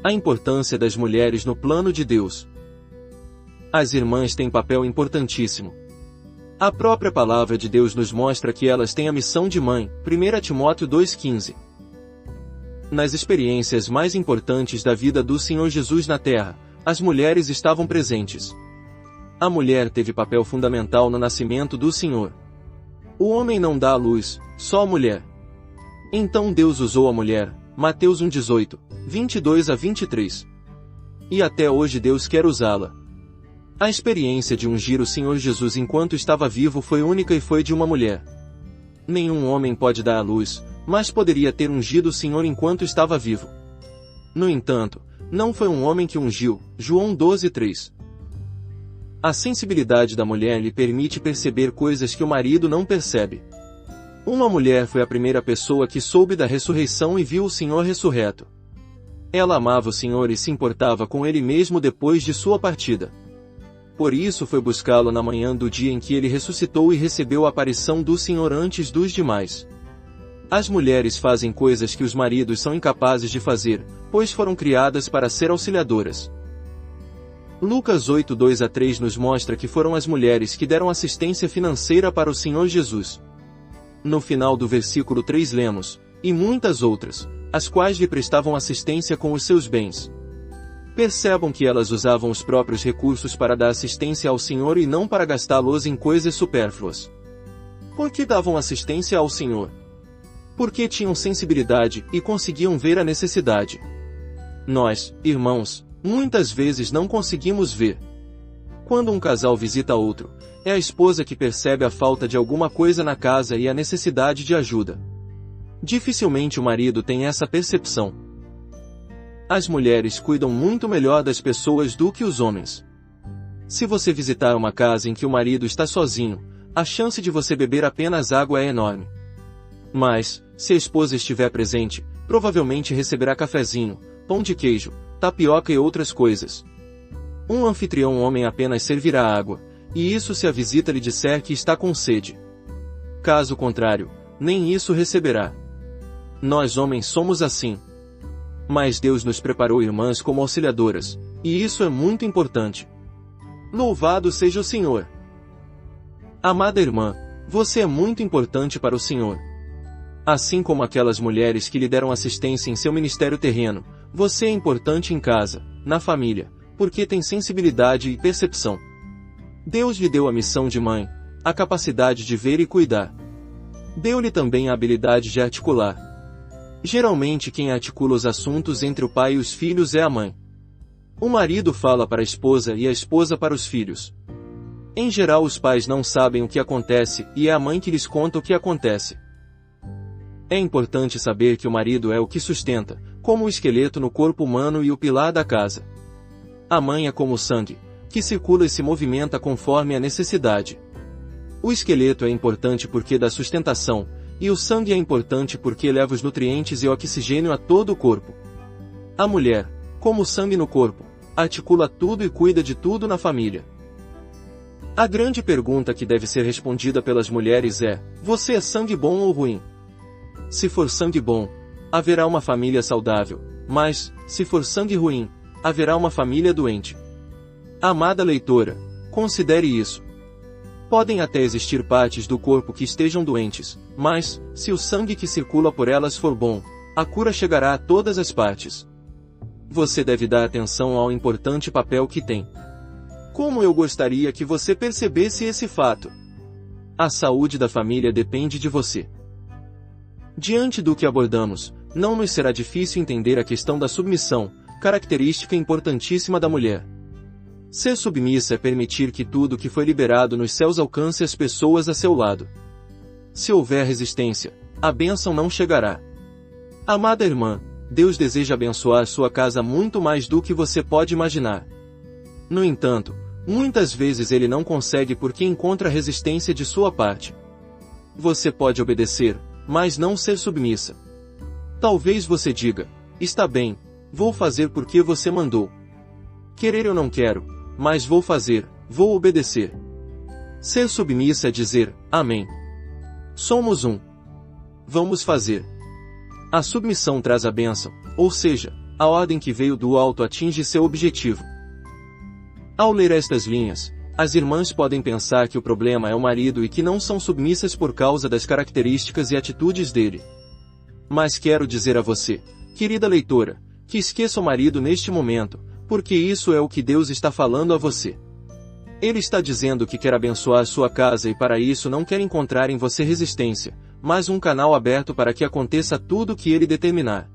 A importância das mulheres no plano de Deus. As irmãs têm papel importantíssimo. A própria palavra de Deus nos mostra que elas têm a missão de mãe, 1 Timóteo 2,15. Nas experiências mais importantes da vida do Senhor Jesus na Terra, as mulheres estavam presentes. A mulher teve papel fundamental no nascimento do Senhor. O homem não dá à luz, só a mulher. Então Deus usou a mulher, Mateus 1,18, 22 a 23. E até hoje Deus quer usá-la. A experiência de ungir o Senhor Jesus enquanto estava vivo foi única e foi de uma mulher. Nenhum homem pode dar à luz, mas poderia ter ungido o Senhor enquanto estava vivo. No entanto, não foi um homem que ungiu, João 12,3. A sensibilidade da mulher lhe permite perceber coisas que o marido não percebe. Uma mulher foi a primeira pessoa que soube da ressurreição e viu o Senhor ressurreto. Ela amava o Senhor e se importava com ele mesmo depois de sua partida. Por isso foi buscá-lo na manhã do dia em que ele ressuscitou e recebeu a aparição do Senhor antes dos demais. As mulheres fazem coisas que os maridos são incapazes de fazer, pois foram criadas para ser auxiliadoras. Lucas 8, 2 a 3 nos mostra que foram as mulheres que deram assistência financeira para o Senhor Jesus. No final do versículo 3 lemos, e muitas outras, as quais lhe prestavam assistência com os seus bens. Percebam que elas usavam os próprios recursos para dar assistência ao Senhor e não para gastá-los em coisas supérfluas. Por que davam assistência ao Senhor? Porque tinham sensibilidade e conseguiam ver a necessidade. Nós, irmãos, muitas vezes não conseguimos ver. Quando um casal visita outro, é a esposa que percebe a falta de alguma coisa na casa e a necessidade de ajuda. Dificilmente o marido tem essa percepção. As mulheres cuidam muito melhor das pessoas do que os homens. Se você visitar uma casa em que o marido está sozinho, a chance de você beber apenas água é enorme. Mas, se a esposa estiver presente, provavelmente receberá cafezinho, pão de queijo, tapioca e outras coisas. Um anfitrião homem apenas servirá água, e isso se a visita lhe disser que está com sede. Caso contrário, nem isso receberá. Nós homens somos assim. Mas Deus nos preparou irmãs como auxiliadoras, e isso é muito importante. Louvado seja o Senhor! Amada irmã, você é muito importante para o Senhor. Assim como aquelas mulheres que lhe deram assistência em seu ministério terreno, você é importante em casa, na família, porque tem sensibilidade e percepção. Deus lhe deu a missão de mãe, a capacidade de ver e cuidar. Deu-lhe também a habilidade de articular. Geralmente quem articula os assuntos entre o pai e os filhos é a mãe. O marido fala para a esposa e a esposa para os filhos. Em geral os pais não sabem o que acontece e é a mãe que lhes conta o que acontece. É importante saber que o marido é o que sustenta, como o esqueleto no corpo humano e o pilar da casa. A mãe é como o sangue, que circula e se movimenta conforme a necessidade. O esqueleto é importante porque dá sustentação, e o sangue é importante porque leva os nutrientes e o oxigênio a todo o corpo. A mulher, como o sangue no corpo, articula tudo e cuida de tudo na família. A grande pergunta que deve ser respondida pelas mulheres é: você é sangue bom ou ruim? Se for sangue bom, haverá uma família saudável, mas, se for sangue ruim, haverá uma família doente. Amada leitora, considere isso. Podem até existir partes do corpo que estejam doentes, mas, se o sangue que circula por elas for bom, a cura chegará a todas as partes. Você deve dar atenção ao importante papel que tem. Como eu gostaria que você percebesse esse fato. A saúde da família depende de você. Diante do que abordamos, não nos será difícil entender a questão da submissão, característica importantíssima da mulher. Ser submissa é permitir que tudo que foi liberado nos céus alcance as pessoas a seu lado. Se houver resistência, a bênção não chegará. Amada irmã, Deus deseja abençoar sua casa muito mais do que você pode imaginar. No entanto, muitas vezes ele não consegue porque encontra resistência de sua parte. Você pode obedecer, mas não ser submissa. Talvez você diga: está bem, vou fazer porque você mandou. Querer eu não quero, mas vou fazer, vou obedecer. Ser submissa é dizer: amém. Somos um. Vamos fazer. A submissão traz a bênção, ou seja, a ordem que veio do alto atinge seu objetivo. Ao ler estas linhas, as irmãs podem pensar que o problema é o marido e que não são submissas por causa das características e atitudes dele. Mas quero dizer a você, querida leitora, que esqueça o marido neste momento, porque isso é o que Deus está falando a você. Ele está dizendo que quer abençoar sua casa e para isso não quer encontrar em você resistência, mas um canal aberto para que aconteça tudo o que ele determinar.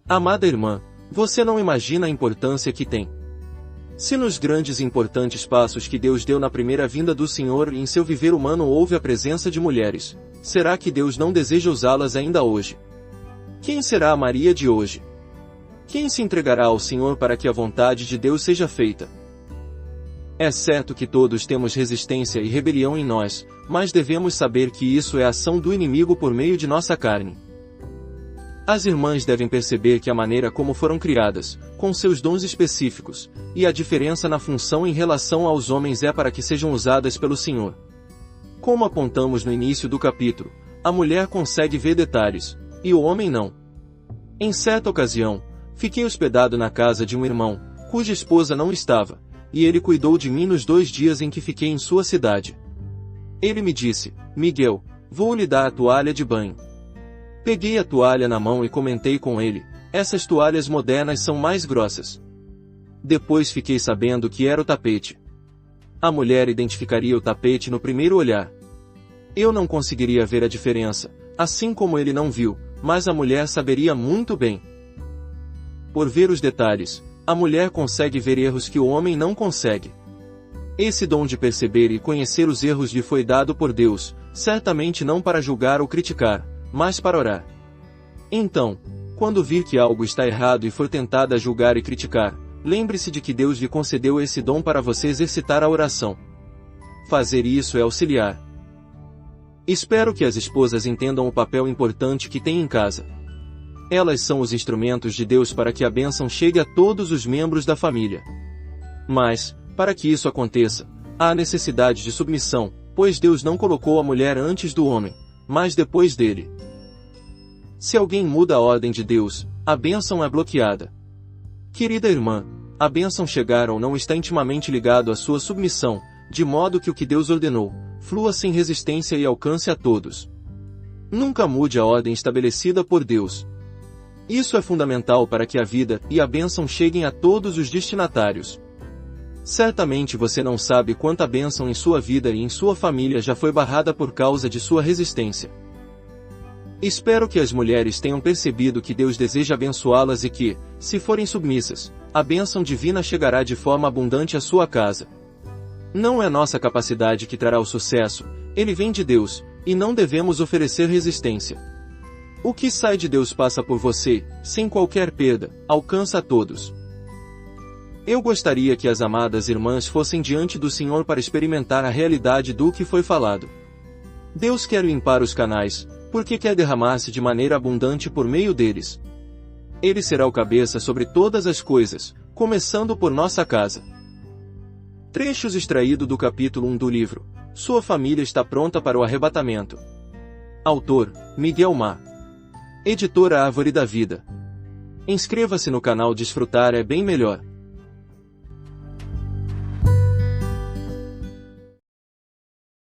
Amada irmã, você não imagina a importância que tem. Se nos grandes e importantes passos que Deus deu na primeira vinda do Senhor e em seu viver humano houve a presença de mulheres, será que Deus não deseja usá-las ainda hoje? Quem será a Maria de hoje? Quem se entregará ao Senhor para que a vontade de Deus seja feita? É certo que todos temos resistência e rebelião em nós, mas devemos saber que isso é a ação do inimigo por meio de nossa carne. As irmãs devem perceber que a maneira como foram criadas, com seus dons específicos, e a diferença na função em relação aos homens é para que sejam usadas pelo Senhor. Como apontamos no início do capítulo, a mulher consegue ver detalhes, e o homem não. Em certa ocasião, fiquei hospedado na casa de um irmão, cuja esposa não estava, e ele cuidou de mim nos 2 dias em que fiquei em sua cidade. Ele me disse, Miguel, vou lhe dar a toalha de banho. Peguei a toalha na mão e comentei com ele, essas toalhas modernas são mais grossas. Depois fiquei sabendo que era o tapete. A mulher identificaria o tapete no primeiro olhar. Eu não conseguiria ver a diferença, assim como ele não viu, mas a mulher saberia muito bem. Por ver os detalhes, a mulher consegue ver erros que o homem não consegue. Esse dom de perceber e conhecer os erros lhe foi dado por Deus, certamente não para julgar ou criticar, mas para orar. Então, quando vir que algo está errado e for tentada a julgar e criticar, lembre-se de que Deus lhe concedeu esse dom para você exercitar a oração. Fazer isso é auxiliar. Espero que as esposas entendam o papel importante que têm em casa. Elas são os instrumentos de Deus para que a bênção chegue a todos os membros da família. Mas, para que isso aconteça, há necessidade de submissão, pois Deus não colocou a mulher antes do homem, mas depois dele. Se alguém muda a ordem de Deus, a bênção é bloqueada. Querida irmã, a bênção chegar ou não está intimamente ligado à sua submissão, de modo que o que Deus ordenou, flua sem resistência e alcance a todos. Nunca mude a ordem estabelecida por Deus. Isso é fundamental para que a vida e a bênção cheguem a todos os destinatários. Certamente você não sabe quanta bênção em sua vida e em sua família já foi barrada por causa de sua resistência. Espero que as mulheres tenham percebido que Deus deseja abençoá-las e que, se forem submissas, a bênção divina chegará de forma abundante à sua casa. Não é nossa capacidade que trará o sucesso, ele vem de Deus, e não devemos oferecer resistência. O que sai de Deus passa por você, sem qualquer perda, alcança a todos. Eu gostaria que as amadas irmãs fossem diante do Senhor para experimentar a realidade do que foi falado. Deus quer limpar os canais, porque quer derramar-se de maneira abundante por meio deles. Ele será o cabeça sobre todas as coisas, começando por nossa casa. Trechos extraído do capítulo 1 do livro, Sua família está pronta para o arrebatamento. Autor, Miguel Ma. Editora Árvore da Vida. Inscreva-se no canal Desfrutar é bem melhor.